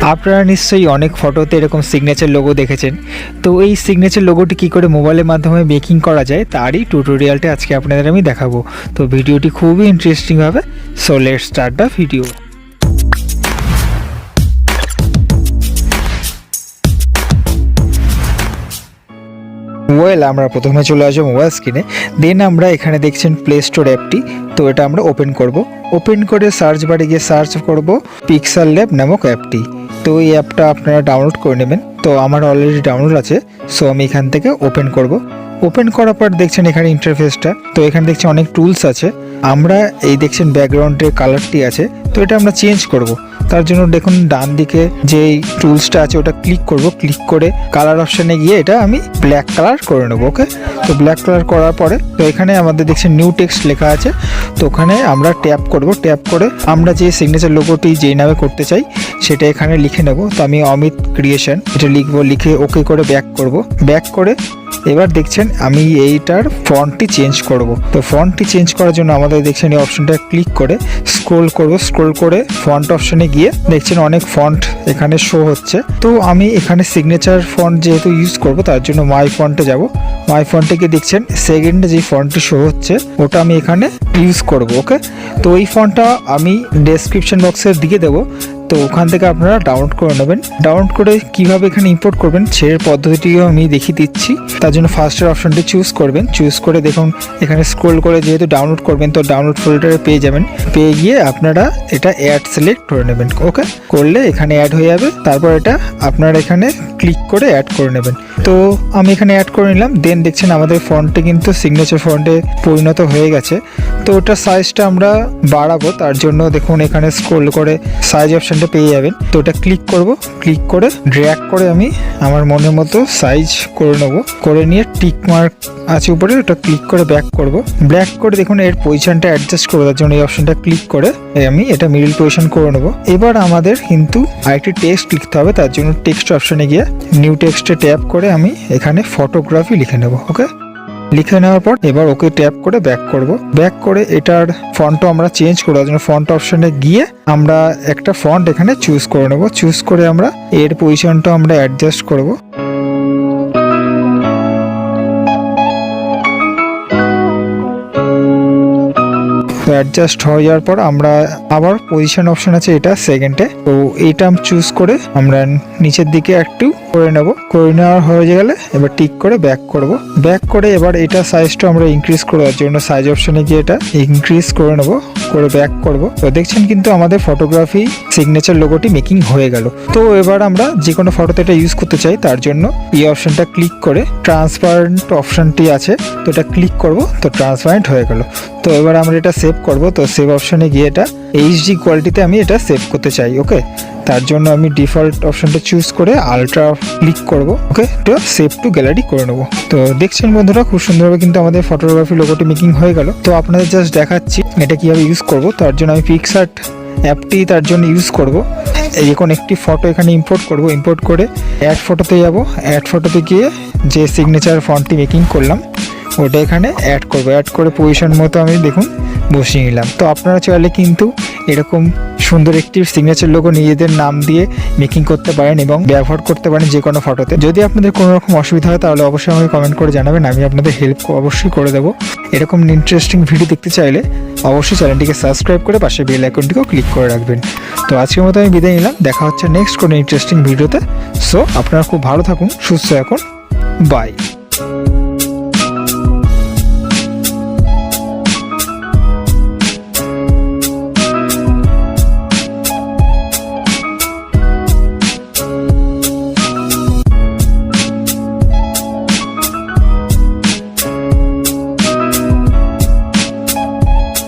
আপনারা নিশ্চয়ই অনেক ফটোতে এরকম সিগনেচার লোগো দেখেছেন। তো এই সিগনেচার লোগোটি কী করে মোবাইলের মাধ্যমে মেকিং করা যায় তারই টিউটোরিয়ালটা আজকে আপনাদের আমি দেখাবো। তো ভিডিওটি খুবই ইন্টারেস্টিং হবে। So let's start the video. আমরা প্রথমে চলে আসবো মোবাইল স্ক্রিনে। দেন আমরা এখানে দেখছেন প্লে স্টোর অ্যাপটি, তো এটা আমরা ওপেন করব। ওপেন করে সার্চ বারে গিয়ে সার্চ করব পিক্সেল ল্যাব নামক অ্যাপটি। তো এই অ্যাপটা আপনারা ডাউনলোড করে নেবেন। তো আমার অলরেডি ডাউনলোড আছে, সো আমি এখান থেকে ওপেন করব। ওপেন করার পর দেখছেন এখানে ইন্টারফেসটা, তো এখানে দেখছেন অনেক টুলস আছে। আমরা এই দেখছেন ব্যাকগ্রাউন্ডের কালারটি আছে, তো এটা আমরা চেঞ্জ করব। তার জন্য দেখুন ডান দিকে যে টুলসটা আছে ওটা ক্লিক করব। ক্লিক করে কালার অপশানে গিয়ে এটা আমি ব্ল্যাক কালার করে নেবো। ওকে, তো ব্ল্যাক কালার করার পরে তো এখানে আমাদের দেখছেন নিউ টেক্সট লেখা আছে, তো ওখানে আমরা ট্যাপ করব। ট্যাপ করে আমরা যে সিগনেচার লোগোটি যেই নামে করতে চাই সেটা এখানে লিখে নেব। তো আমি অমিত ক্রিয়েশন এটা লিখবো। লিখে ওকে করে ব্যাক করব। ব্যাক করে এবার দেখছেন আমি এইটার ফন্টটি চেঞ্জ করব। তো ফন্টটি চেঞ্জ করার জন্য আমাদের দেখছেন এই অপশনটা ক্লিক করে স্ক্রোল করব। স্ক্রোল করে ফন্ট অপশনে গিয়ে দেখছেন অনেক ফন্ট এখানে শো হচ্ছে। তো আমি এখানে সিগনেচার ফন্ট যেহেতু ইউজ করব তার জন্য মাই ফন্টে যাব। মাই ফন্টে গিয়ে দেখছেন সেকেন্ডে যে ফন্টটি শো হচ্ছে ওটা আমি এখানে ইউজ করব। ওকে, তো এই ফন্টটা আমি ডেসক্রিপশন বক্সে দিয়ে দেবো, তো ওখান থেকে আপনারা ডাউনলোড করে নেবেন। ডাউনলোড করে কিভাবে এখানে ইম্পোর্ট করবেন সেই পদ্ধতিটিও আমি দেখিয়ে দিচ্ছি। তার জন্য ফার্স্টের অপশনটি চুজ করবেন। চুজ করে দেখুন এখানে স্ক্রোল করে যেহেতু ডাউনলোড করবেন তো ডাউনলোড ফোল্ডারে পেয়ে যাবেন। পেয়ে গিয়ে আপনারা এটা অ্যাড সিলেক্ট করে নেবেন। ওকে, করলে এখানে অ্যাড হয়ে যাবে। তারপর এটা আপনারা এখানে ক্লিক করে অ্যাড করে নেবেন। তো আমি এখানে অ্যাড করে নিলাম। দেন দেখছেন আমাদের ফন্টে কিন্তু সিগনেচার ফন্টে পরিণত হয়ে গেছে। তো ওটার সাইজটা আমরা বাড়াবো, তার জন্য দেখুন এখানে স্ক্রোল করে সাইজ অপশনটা পেয়ে যাবেন। তো ওটা ক্লিক করব। ক্লিক করে ড্র্যাগ করে আমি আমার মনের মতো সাইজ করে নেব। করে নিয়ে টিক মার্ক আছে উপরে ওটা ক্লিক করে ব্যাক করব। ব্যাক করে দেখুন এর পজিশনটা অ্যাডজাস্ট করে দেওয়ার জন্য এই অপশনটা ক্লিক করে আমি এটা মিডল পজিশন করে নেব। এবার আমাদের কিন্তু আরেকটি টেক্সট লিখতে হবে, তার জন্য টেক্সট অপশনে গিয়ে নিউ টেক্সটে ট্যাপ করে আমি এখানে ফটোগ্রাফি লিখে নেব। ওকে, লিখে নেওয়ার পর এবার ওকে ট্যাপ করে ব্যাক করব। ব্যাক করে এটার ফন্টও আমরা চেঞ্জ করার জন্য ফন্ট অপশনে গিয়ে আমরা একটা ফন্ট এখানে চুজ করে নেব। চুজ করে আমরা এর পজিশনটা আমরা অ্যাডজাস্ট করব। অ্যাডজাস্ট হয়ে যাওয়ার পর আমরা আবার পজিশন অপশন আছে এটা সেকেন্ডে, তো এইটা চুজ করে আমরা নিচের দিকে একটু করে নেব। করে নেওয়া হয়ে গেলে এবার টিক করে ব্যাক করব। ব্যাক করে এবার এটা সাইজটা আমরা ইনক্রিজ করার জন্য সাইজ অপশনে গিয়ে এটা ইনক্রিজ করে নেব। করে ব্যাক করব। তো দেখছেন কিন্তু আমাদের ফটোগ্রাফি সিগনেচার লোগোটি মেকিং হয়ে গেল। তো এবার আমরা যে কোনো ফটোতে এটা ইউজ করতে চাই তার জন্য এই অপশনটা ক্লিক করে ট্রান্সপারেন্ট অপশনটি আছে, তো এটা ক্লিক করব। তো ট্রান্সপারেন্ট হয়ে গেল। তো এবার আমরা এটা সেভ করব। তো সেভ অপশনে গিয়ে এটা এইচডি কোয়ালিটিতে আমি এটা সেভ করতে চাই। ওকে, তার জন্য আমি ডিফল্ট অপশনটা চুজ করে আলট্রা ক্লিক করব। ওকে, তো সেভ টু গ্যালারি করে নেব। তো দেখছেন বন্ধুরা খুব সুন্দরভাবে কিন্তু আমাদের ফটোগ্রাফি লোগোটি মেকিং হয়ে গেল। তো আপনাদের জাস্ট দেখাচ্ছি এটা কিভাবে ইউজ করব। তার জন্য আমি পিক্সআর্ট অ্যাপটি তার জন্য ইউজ করব। এখন একটি ফটো এখানে ইম্পোর্ট করব। ইম্পোর্ট করে অ্যাড ফটোতে যাব। অ্যাড ফটোতে গিয়ে যে সিগনেচার ফন্টটি মেকিং করলাম ওটা এখানে অ্যাড করব। অ্যাড করে পজিশন মতো আমি দেখুন বসিয়ে নিলাম। তো আপনারা চাইলে কিন্তু এরকম সুন্দর একটি সিগনেচার লোগো নিজেদের নাম দিয়ে মেকিং করতে পারেন এবং ব্যবহার করতে পারেন যে কোনো ফটোতে। যদি আপনাদের কোনো রকম অসুবিধা হয় তাহলে অবশ্যই আমাকে কমেন্ট করে জানাবেন, আমি আপনাদের হেল্প অবশ্যই করে দেবো। এরকম ইন্টারেস্টিং ভিডিও দেখতে চাইলে অবশ্যই চ্যানেলটিকে সাবস্ক্রাইব করে পাশে বেল আইকনটিকেও ক্লিক করে রাখবেন। তো আজকের মতো আমি বিদায় নিলাম। দেখা হচ্ছে নেক্সট কোনো ইন্টারেস্টিং ভিডিওতে। সো আপনারা খুব ভালো থাকুন, সুস্থ থাকুন, বাই।